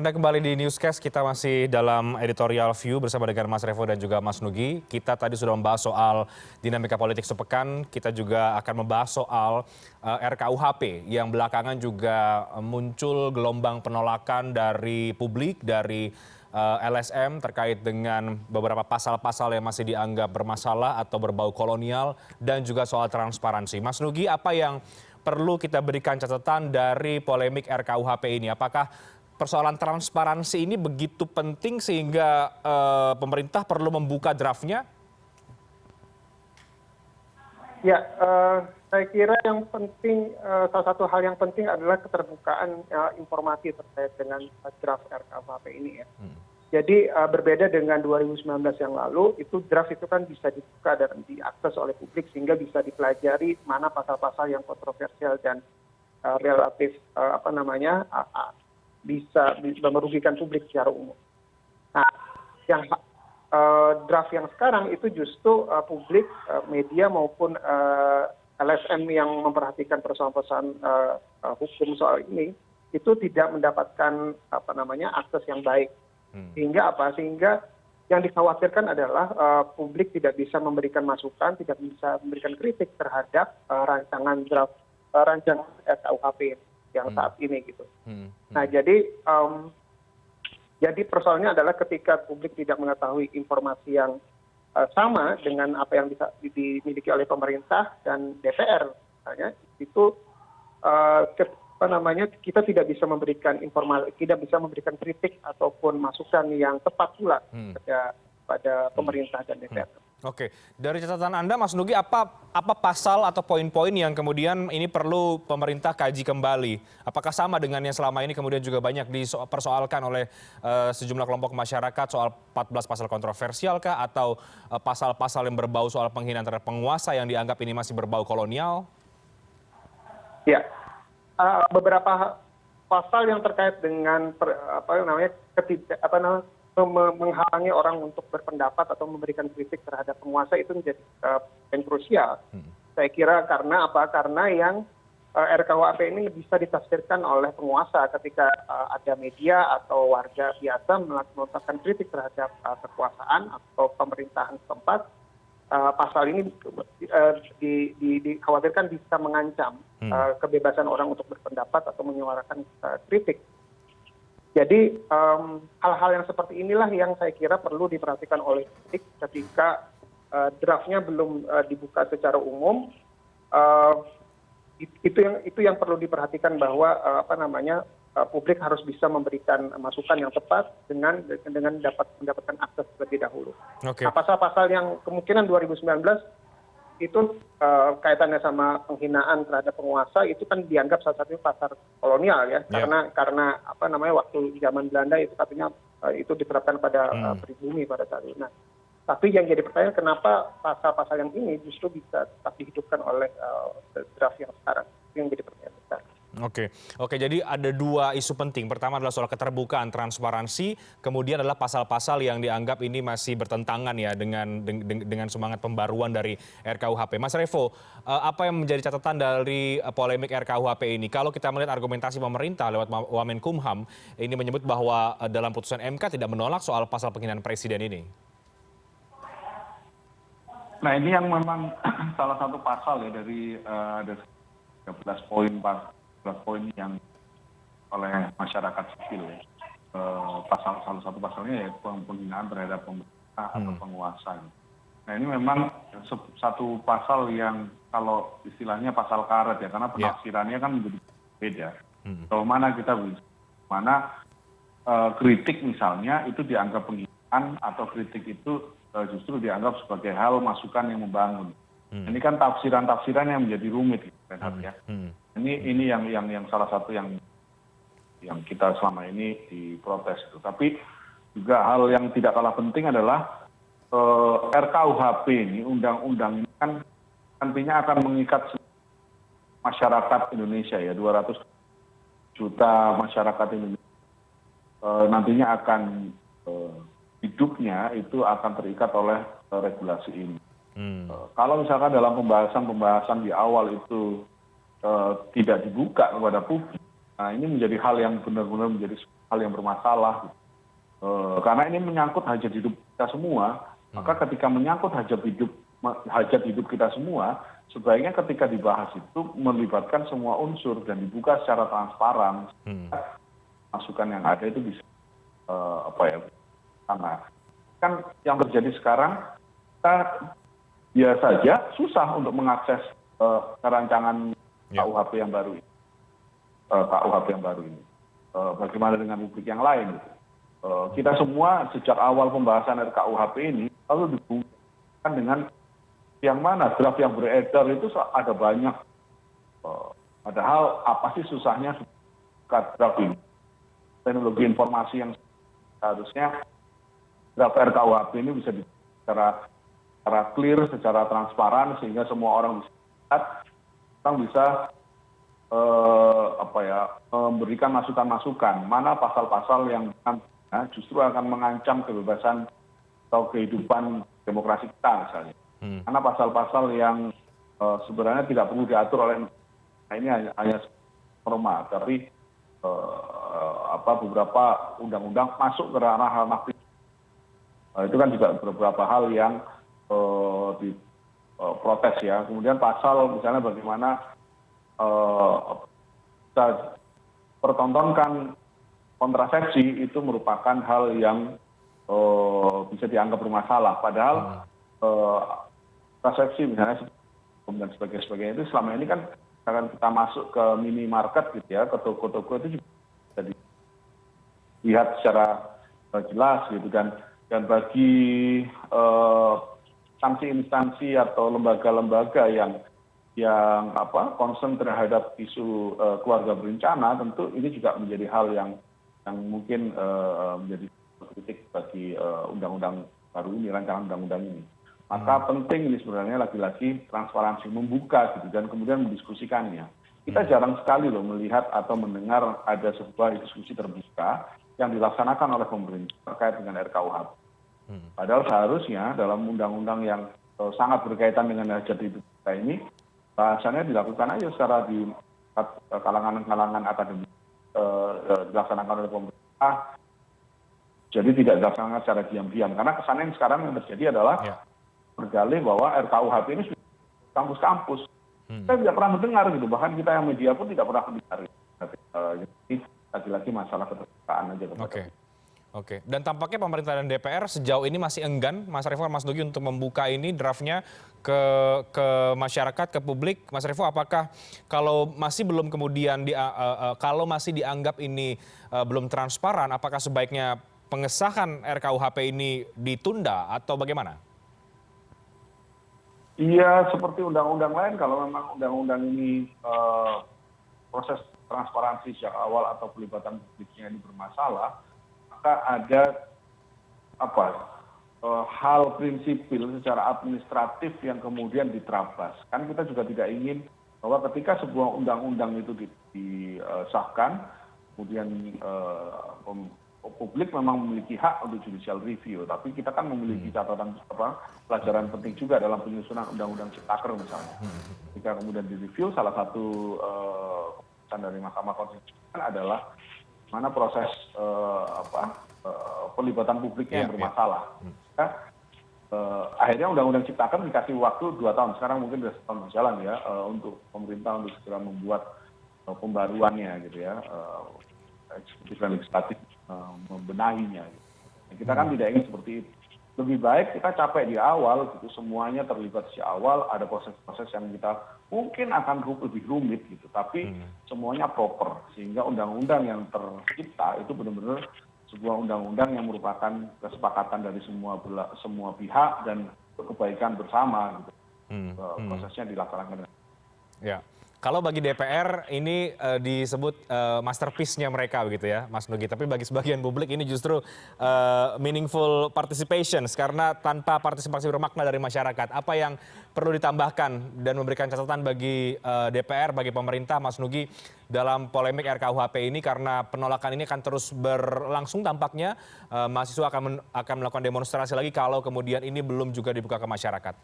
Anda kembali di Newscast, kita masih dalam editorial view bersama dengan Mas Revo dan juga Mas Nugi. Kita tadi sudah membahas soal dinamika politik sepekan, kita juga akan membahas soal RKUHP yang belakangan juga muncul gelombang penolakan dari publik, dari LSM terkait dengan beberapa pasal-pasal yang masih dianggap bermasalah atau berbau kolonial dan juga soal transparansi. Mas Nugi, apa yang perlu kita berikan catatan dari polemik RKUHP ini? Apakah persoalan transparansi ini begitu penting sehingga pemerintah perlu membuka draftnya? Ya, saya kira yang penting, salah satu hal yang penting adalah keterbukaan informasi terkait dengan draft RKUHP ini ya. Jadi berbeda dengan 2019 yang lalu, itu draft itu kan bisa dibuka dan diakses oleh publik sehingga bisa dipelajari mana pasal-pasal yang kontroversial dan relatif bisa merugikan publik secara umum. Nah, yang draft yang sekarang itu justru publik, media maupun LSM yang memperhatikan persoalan-persoalan hukum soal ini itu tidak mendapatkan akses yang baik. Sehingga Sehingga yang dikhawatirkan adalah publik tidak bisa memberikan masukan, tidak bisa memberikan kritik terhadap rancangan RKUHP yang saat ini gitu. Nah, jadi persoalannya adalah ketika publik tidak mengetahui informasi yang sama dengan apa yang bisa dimiliki oleh pemerintah dan DPR, misalnya itu kita tidak bisa memberikan informasi, tidak bisa memberikan kritik ataupun masukan yang tepat pula pada pemerintah dan DPR. Oke, dari catatan Anda, Mas Nugi, apa pasal atau poin-poin yang kemudian ini perlu pemerintah kaji kembali? Apakah sama dengan yang selama ini kemudian juga banyak dipersoalkan oleh sejumlah kelompok masyarakat soal 14 pasal kontroversial kah? Atau pasal-pasal yang berbau soal penghinaan terhadap penguasa yang dianggap ini masih berbau kolonial? Ya, beberapa pasal yang terkait dengan menghalangi orang untuk berpendapat atau memberikan kritik terhadap penguasa itu menjadi yang krusial. Saya kira karena Karena yang RKUHP ini bisa ditafsirkan oleh penguasa ketika ada media atau warga biasa melontarkan kritik terhadap kekuasaan atau pemerintahan setempat. Pasal ini dikhawatirkan bisa mengancam kebebasan orang untuk berpendapat atau menyuarakan kritik. Jadi hal-hal yang seperti inilah yang saya kira perlu diperhatikan oleh publik ketika draftnya belum dibuka secara umum. Itu yang perlu diperhatikan bahwa publik harus bisa memberikan masukan yang tepat dengan mendapatkan akses terlebih dahulu. Okay. Nah, pasal-pasal yang kemungkinan 2019 itu kaitannya sama penghinaan terhadap penguasa itu kan dianggap salah satunya pasal kolonial ya. Karena waktu zaman Belanda itu katanya itu diterapkan pada pribumi pada saat itu. Nah, tapi yang jadi pertanyaan kenapa pasal-pasal yang ini justru bisa tetap dihidupkan oleh draft yang sekarang, itu yang jadi pertanyaan besar. Oke, jadi ada dua isu penting. Pertama adalah soal keterbukaan, transparansi. Kemudian adalah pasal-pasal yang dianggap ini masih bertentangan ya dengan semangat pembaruan dari RKUHP. Mas Revo, apa yang menjadi catatan dari polemik RKUHP ini? Kalau kita melihat argumentasi pemerintah lewat Wamenkumham, ini menyebut bahwa dalam putusan MK tidak menolak soal pasal penghinaan presiden ini. Nah, ini yang memang salah satu pasal ya dari 13 poin yang oleh masyarakat sipil ya. Salah satu pasalnya yaitu penghinaan terhadap pemerintah atau penguasa. Nah, ini memang satu pasal yang kalau istilahnya pasal karet ya, karena penafsirannya kan menjadi beda. Kalau mana kita kritik misalnya itu dianggap penghinaan atau kritik itu justru dianggap sebagai hal masukan yang membangun. Ini kan tafsiran-tafsiran yang menjadi rumit gitu, ya. Ini yang salah satu yang kita selama ini diprotes itu. Tapi juga hal yang tidak kalah penting adalah RKUHP ini, undang-undang ini kan nantinya akan mengikat masyarakat Indonesia ya, 200 juta masyarakat Indonesia nantinya akan hidupnya itu akan terikat oleh regulasi ini. Kalau misalkan dalam pembahasan di awal itu tidak dibuka kepada publik, Nah, ini menjadi hal yang benar-benar menjadi hal yang bermasalah. Gitu. Karena ini menyangkut hajat hidup kita semua, maka ketika menyangkut hajat hidup kita semua, sebaiknya ketika dibahas itu melibatkan semua unsur dan dibuka secara transparan. Masukan yang ada itu bisa karena kan yang terjadi sekarang kita biasa saja susah untuk mengakses rancangan KUHP yang baru ini. Bagaimana dengan publik yang lain? Kita semua sejak awal pembahasan RKUHP ini lalu dibungkam dengan yang mana draft yang beredar itu ada banyak. Padahal apa sih susahnya draft ini? Teknologi informasi yang seharusnya draft RKUHP ini bisa secara clear, secara transparan sehingga semua orang bisa lihat, orang bisa memberikan masukan-masukan mana pasal-pasal yang justru akan mengancam kebebasan atau kehidupan demokrasi kita misalnya. Mana pasal-pasal yang sebenarnya tidak perlu diatur oleh ini hanya norma, tapi beberapa undang-undang masuk ke ranah hal itu kan juga beberapa hal yang diprotes ya. Kemudian pasal misalnya bagaimana kita pertontonkan kontrasepsi itu merupakan hal yang bisa dianggap bermasalah. Padahal kontrasepsi misalnya dan sebagainya itu selama ini kan akan kita masuk ke minimarket gitu ya, ke toko-toko itu juga bisa dilihat secara jelas gitu dan bagi instansi atau lembaga-lembaga yang concern terhadap isu keluarga berencana, tentu ini juga menjadi hal yang mungkin menjadi kritik bagi undang-undang baru ini, rancangan undang-undang ini. Maka penting ini sebenarnya lagi-lagi transparansi, membuka gitu dan kemudian mendiskusikannya. Kita jarang sekali loh melihat atau mendengar ada sebuah diskusi terbuka yang dilaksanakan oleh pemerintah terkait dengan RKUHP. Padahal seharusnya dalam undang-undang yang sangat berkaitan dengan hajat hidup kita ini, bahasanya dilakukan aja secara di kalangan akademik, dilaksanakan oleh pemerintah. Jadi tidak dilaksanakan secara diam-diam. Karena kesannya yang sekarang yang terjadi adalah berdalih bahwa RKUHP ini sudah kampus-kampus. Kita tidak pernah mendengar gitu, bahkan kita yang media pun tidak pernah mendengar. Jadi lagi-lagi masalah keterbukaan aja. Oke. Dan tampaknya pemerintah dan DPR sejauh ini masih enggan, Mas Revo, Mas Nugi, untuk membuka ini draftnya ke masyarakat, ke publik. Mas Revo, apakah kalau masih belum kemudian kalau masih dianggap ini belum transparan, apakah sebaiknya pengesahan RKUHP ini ditunda atau bagaimana? Iya, seperti undang-undang lain, kalau memang undang-undang ini proses transparansi sejak awal atau pelibatan publiknya ini bermasalah, maka ada hal prinsipil secara administratif yang kemudian diterabas. Kan kita juga tidak ingin bahwa ketika sebuah undang-undang itu disahkan, kemudian publik memang memiliki hak untuk judicial review, tapi kita kan memiliki catatan pelajaran penting juga dalam penyusunan undang-undang Ciptaker misalnya. Jika kemudian direview, salah satu keputusan dari Mahkamah Konstitusi adalah mana proses pelibatan publiknya yang bermasalah. Akhirnya undang-undang Ciptaker dikasih waktu 2 tahun, sekarang mungkin sudah setahun berjalan ya, untuk pemerintah untuk segera membuat pembaruannya gitu ya, eksekutif dan legislatif membenahinya. Kita kan tidak ingin seperti itu. Lebih baik kita capek di awal, gitu, semuanya terlibat di awal, ada proses-proses yang kita mungkin akan lebih rumit gitu, tapi semuanya proper sehingga undang-undang yang tercipta itu benar-benar sebuah undang-undang yang merupakan kesepakatan dari semua pihak dan kebaikan bersama gitu. Prosesnya dilaksanakan. Ya. Kalau bagi DPR ini disebut masterpiece-nya mereka begitu ya, Mas Nugi. Tapi bagi sebagian publik ini justru meaningful participation karena tanpa partisipasi bermakna dari masyarakat. Apa yang perlu ditambahkan dan memberikan catatan bagi DPR, bagi pemerintah, Mas Nugi, dalam polemik RKUHP ini karena penolakan ini akan terus berlangsung tampaknya mahasiswa akan melakukan demonstrasi lagi kalau kemudian ini belum juga dibuka ke masyarakat.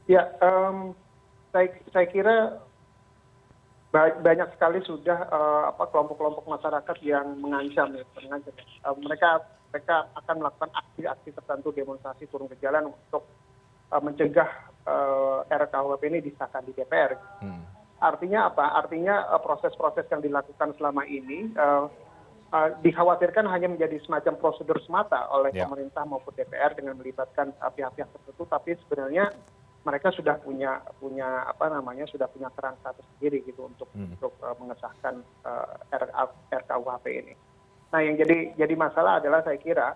Ya. Saya kira banyak sekali sudah kelompok-kelompok masyarakat yang mengancam ya, mereka akan melakukan aksi-aksi tertentu, demonstrasi turun ke jalan untuk mencegah RKUHP ini disahkan di DPR. Artinya apa? Artinya proses-proses yang dilakukan selama ini dikhawatirkan hanya menjadi semacam prosedur semata oleh pemerintah maupun DPR dengan melibatkan pihak-pihak tertentu, tapi sebenarnya mereka sudah punya keran satu sendiri gitu untuk mengesahkan RKUHP ini. Nah, yang jadi masalah adalah saya kira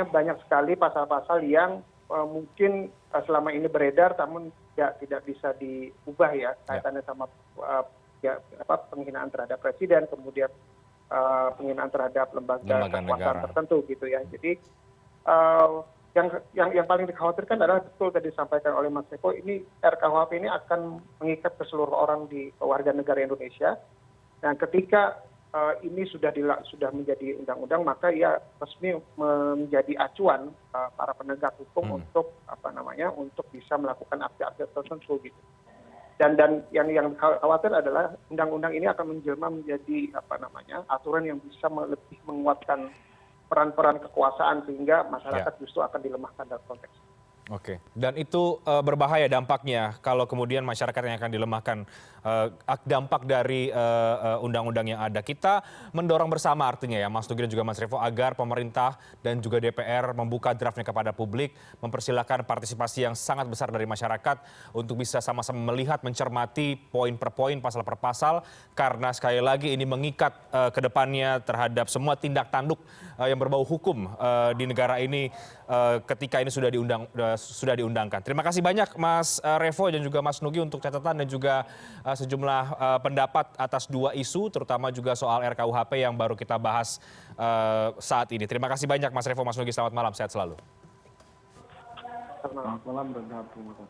banyak sekali pasal-pasal yang mungkin selama ini beredar namun tidak bisa diubah ya, kaitannya sama penghinaan terhadap presiden, kemudian penghinaan terhadap lembaga kekuasaan tertentu gitu ya. Jadi yang paling dikhawatirkan adalah betul tadi disampaikan oleh Mas Revo, ini RKUHP ini akan mengikat ke seluruh orang di warga negara Indonesia. Dan ketika ini sudah menjadi undang-undang, maka ia resmi menjadi acuan para penegak hukum untuk untuk bisa melakukan aksi-aksi tertentu gitu. Dan yang khawatir adalah undang-undang ini akan menjelma menjadi aturan yang bisa lebih menguatkan peran-peran kekuasaan sehingga masyarakat justru akan dilemahkan dalam konteks. Oke, dan itu berbahaya dampaknya kalau kemudian masyarakat yang akan dilemahkan dampak dari undang-undang yang ada. Kita mendorong bersama artinya ya Mas Nugi dan juga Mas Revo agar pemerintah dan juga DPR membuka draftnya kepada publik, mempersilahkan partisipasi yang sangat besar dari masyarakat untuk bisa sama-sama melihat, mencermati poin per poin, pasal per pasal, karena sekali lagi ini mengikat ke depannya terhadap semua tindak tanduk yang berbau hukum di negara ini ketika ini sudah diundangkan. Terima kasih banyak Mas Revo dan juga Mas Nugi untuk catatan dan juga sejumlah pendapat atas dua isu, terutama juga soal RKUHP yang baru kita bahas saat ini. Terima kasih banyak Mas Revo, Mas Nugi. Selamat malam, sehat selalu. Selamat malam dan terima kasih.